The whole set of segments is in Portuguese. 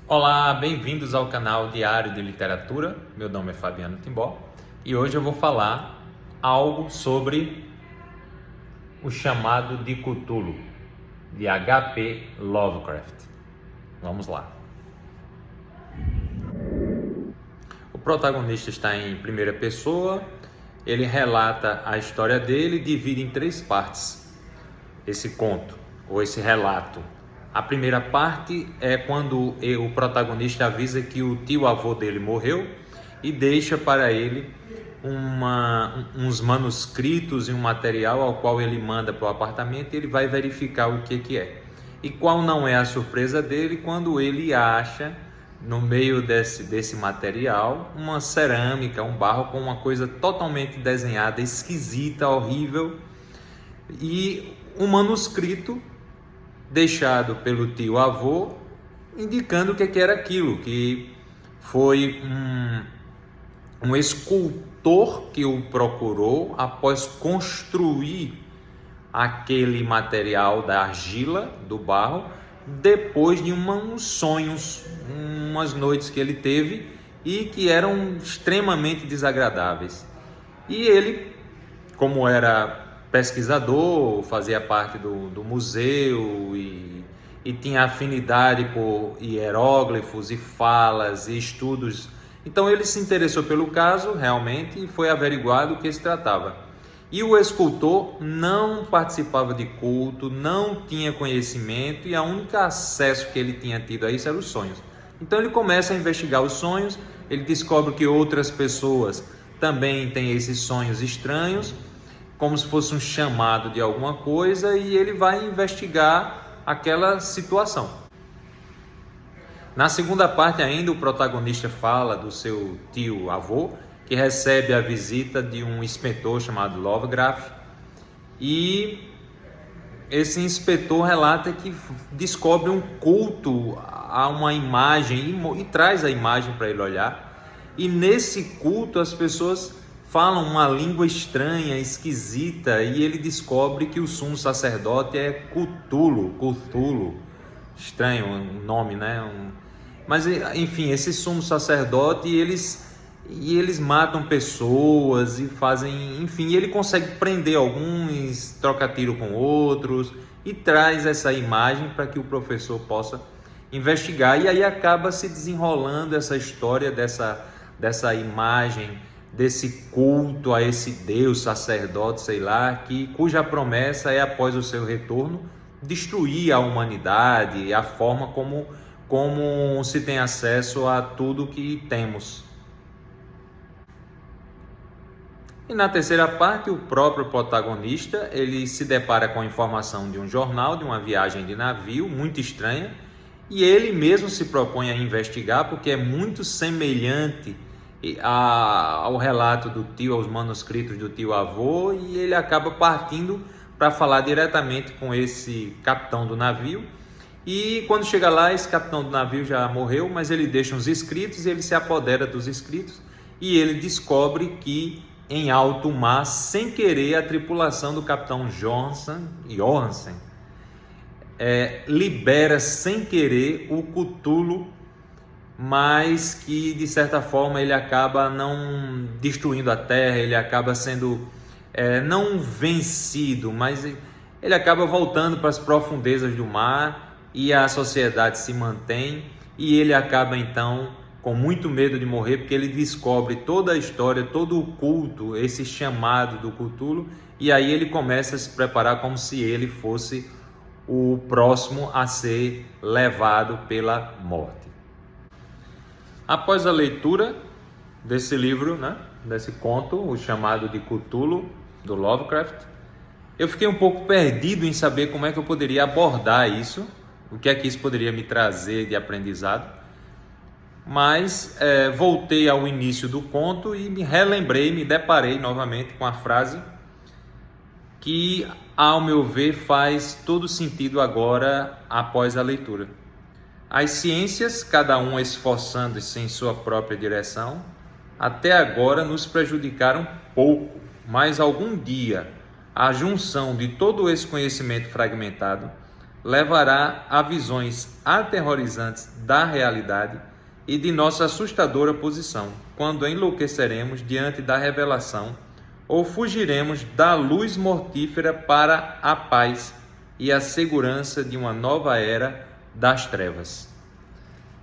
Olá, bem-vindos ao canal Diário de Literatura. Meu nome é Fabiano Timbó e hoje eu vou falar algo sobre o chamado de Cthulhu, de H.P. Lovecraft. Vamos lá. O protagonista está em primeira pessoa, ele relata a história dele e divide em 3 partes esse conto, ou esse relato. A primeira parte é quando o protagonista avisa que o tio-avô dele morreu e deixa para ele uns manuscritos e um material ao qual ele manda para o apartamento e ele vai verificar o que é. E qual não é a surpresa dele quando ele acha, no meio desse material, uma cerâmica, um barro com uma coisa totalmente desenhada, esquisita, horrível, e um manuscrito deixado pelo tio-avô, indicando o que era aquilo, que foi um escultor que o procurou após construir aquele material da argila, do barro, depois de uns sonhos, umas noites que ele teve e que eram extremamente desagradáveis. E ele, como era pesquisador, fazia parte do museu e tinha afinidade por hieróglifos e falas e estudos. Então ele se interessou pelo caso realmente e foi averiguado o que se tratava. E o escultor não participava de culto, não tinha conhecimento e o único acesso que ele tinha tido a isso eram os sonhos. Então ele começa a investigar os sonhos, ele descobre que outras pessoas também têm esses sonhos estranhos, como se fosse um chamado de alguma coisa, e ele vai investigar aquela situação. Na segunda parte ainda, o protagonista fala do seu tio-avô, que recebe a visita de um inspetor chamado Lovecraft, e esse inspetor relata que descobre um culto a uma imagem e traz a imagem para ele olhar, e nesse culto as pessoas falam uma língua estranha, esquisita, e ele descobre que o sumo sacerdote é Cthulhu, estranho o nome, né? Mas enfim, esse sumo sacerdote, eles matam pessoas e fazem, enfim, ele consegue prender alguns, troca tiro com outros e traz essa imagem para que o professor possa investigar, e aí acaba se desenrolando essa história dessa imagem, desse culto a esse Deus, sacerdote, sei lá, cuja promessa é, após o seu retorno, destruir a humanidade, a forma como se tem acesso a tudo que temos. E na terceira parte, o próprio protagonista, ele se depara com a informação de um jornal, de uma viagem de navio muito estranha, e ele mesmo se propõe a investigar, porque é muito semelhante ao relato do tio, aos manuscritos do tio-avô, e ele acaba partindo para falar diretamente com esse capitão do navio. E quando chega lá, esse capitão do navio já morreu, mas ele deixa uns escritos e ele se apodera dos escritos, e ele descobre que em alto mar, sem querer, a tripulação do capitão Johansen libera sem querer o Cthulhu, mas que de certa forma ele acaba não destruindo a terra, ele acaba sendo não vencido, mas ele acaba voltando para as profundezas do mar, e a sociedade se mantém, e ele acaba então com muito medo de morrer, porque ele descobre toda a história, todo o culto, esse chamado do Cthulhu, e aí ele começa a se preparar como se ele fosse o próximo a ser levado pela morte. Após a leitura desse livro, desse conto, o chamado de Cthulhu, do Lovecraft, eu fiquei um pouco perdido em saber como é que eu poderia abordar isso, o que é que isso poderia me trazer de aprendizado, mas voltei ao início do conto e me deparei novamente com a frase que, ao meu ver, faz todo sentido agora após a leitura. As ciências, cada uma esforçando-se em sua própria direção, até agora nos prejudicaram pouco, mas algum dia a junção de todo esse conhecimento fragmentado levará a visões aterrorizantes da realidade e de nossa assustadora posição, quando enlouqueceremos diante da revelação ou fugiremos da luz mortífera para a paz e a segurança de uma nova era das trevas.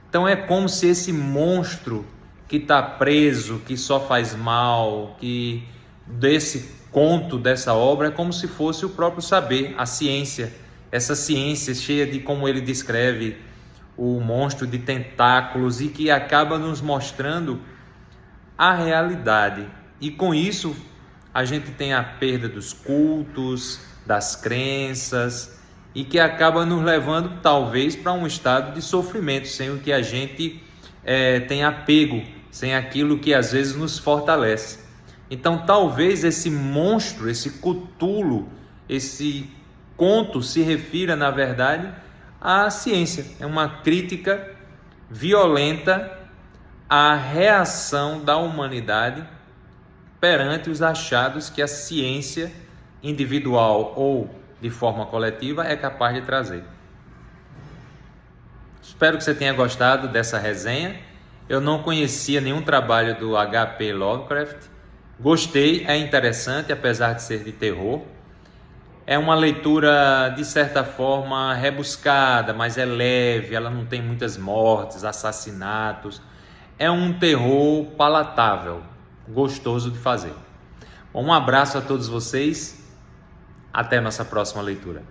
Então é como se esse monstro que está preso, que só faz mal, que desse conto, dessa obra, é como se fosse o próprio saber, a ciência, essa ciência cheia de, como ele descreve, o monstro de tentáculos, e que acaba nos mostrando a realidade. E com isso a gente tem a perda dos cultos, das crenças, e que acaba nos levando talvez para um estado de sofrimento, sem o que a gente tem apego, sem aquilo que às vezes nos fortalece. Então talvez esse monstro, esse Cthulhu, esse conto se refira na verdade à ciência. É uma crítica violenta à reação da humanidade perante os achados que a ciência individual ou de forma coletiva é capaz de trazer. Espero que você tenha gostado dessa resenha. Eu não conhecia nenhum trabalho do H.P. Lovecraft. Gostei, é interessante, apesar de ser de terror. É uma leitura, de certa forma, rebuscada, mas é leve, ela não tem muitas mortes, assassinatos. É um terror palatável, gostoso de fazer. Um abraço a todos vocês, até nossa próxima leitura.